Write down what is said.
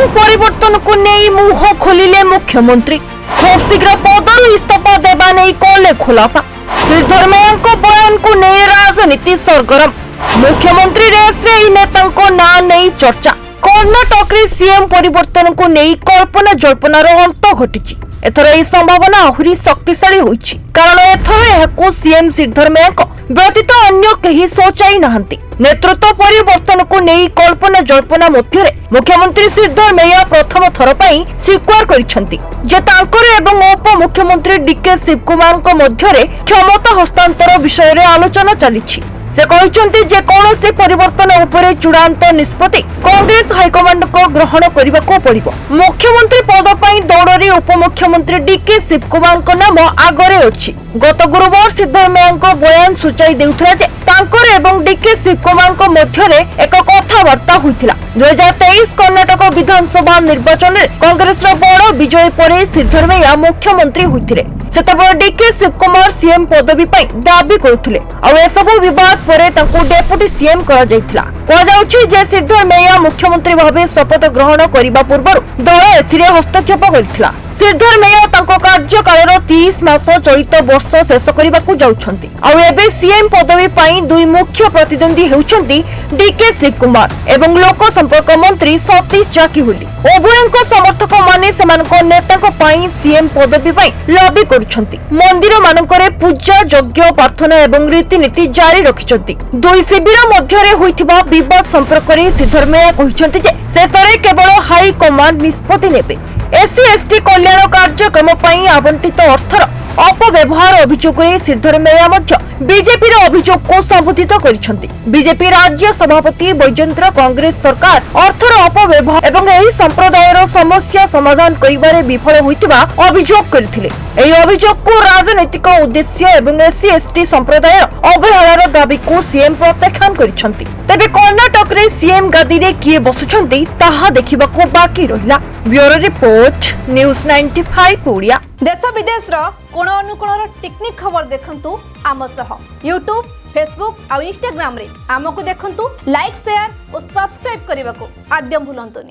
CM परिवर्तन को नहीं मुह खोलिले मुख्यमंत्री खूब शीघ्र पदर इस्तीफा देवा नहीं कले खुलासा श्रीधरमैया बयान को नहीं राजनीति सरगरम मुख्यमंत्री रेस रे नेता ना नहीं चर्चा कर्णाटक रे सीएम परिवर्तन को नहीं कल्पना जल्पनार अंत घटी एथर यह संभावना आहुरी शक्तिशाली होइछि कारण एथर यह सीएम श्रीधरमैया व्यतीत अन्य कहीं सोचाई नहांती नेतृत्व परिवर्तन को नहीं कल्पना जल्पना मध्य मुख्यमंत्री श्रीधरमैया प्रथम थर पर स्वीकार करिसेंती जे तांकर एवं उप मुख्यमंत्री डीके शिवकुमार मध्य क्षमता हस्तांतर विषय रे आलोचना चलीछि से कहते जे कौन परिवर्तन उपरे चूड़ांत निष्पत्ति कांग्रेस हाईकमांड को ग्रहण करने को पड़िबो मुख्यमंत्री पद पर दौड़ उपमुख्यमंत्री डीके शिवकुमार नाम आगरे अछि गत गुरुवार सिद्धरमैया बयान सूचाई देउथला जे तांकर एवं डीके शिवकुमार मध्य एक कथबार्ता होइथिला 2023 कर्णाटक विधानसभा निर्वाचन में कांग्रेस बड़ विजय पर सिद्धरमैया मुख्यमंत्री होइथिले सेतबे डीके शिवकुमार सीएम पदवी पर दाबी करुथिले आ एसबु विवाद पर डेपुटी सीएम करा जायथिला कहा जाउछि जे सिद्धरमैया मुख्यमंत्री भावे शपथ ग्रहण करिबा पूर्व दल एथिरे हस्तक्षेप करथिला सिद्धरमैया तांको कार्यकाल 30 मास चलित वर्ष शेष करने को जाउछंती आ एबे सीएम पदवी पई दुई मुख्य प्रतिद्वंदी हेउछंती डीके शिवकुमार एवं लोक संपर्क मंत्री सतीश जाकिहोली उभयଙ୍କ समर्थक माने सेमानक नेताक पई सीएम पदवी पई लॉबी करूछंती मंदिर मानकरे पूजा यज्ञ प्रार्थना एवं रीतिनीति जारी रखिछंती दुई शिविर मध्यरे होइथिबा विवाद संपर्क रे सिद्धरमैया कहिछंती जे शेषरे केवल हाई कमांड निष्पत्ति नेबे एससी एसटी कल्याण कार्यक्रम पई आवंटित अर्थर अपव्यवहार अभियोग सिद्धरमैया बीजेपी अभियोग को संबोधित करिसेंती बीजेपी राज्य सभापति बैजयंत्र कांग्रेस सरकार अर्थर अपव्यवहार एवं एही संप्रदायर समस्या समाधान करिबारे विफल होइतिबा अभियोग करथिले एही अभियोग को राजनैतिक उद्देश्य एवं एससी एसटी संप्रदायर अवहेलार दाबी को सीएम प्रत्याख्यान करिसेंती तबे कर्णाटक रे सीएम गादी रे किए बसुछंती ताहा देखिबाको बाकी रहिला ब्यूरो रिपोर्ट न्यूज 95 ओडिया देश विदेश रो कोण अनुकोण टेक्निक खबर देखंतु आम सह यूट्यूब फेसबुक और इंस्टाग्राम रे आमको देखंतु लाइक शेयर और सब्सक्राइब करने को आद्यम भूलंतुनी।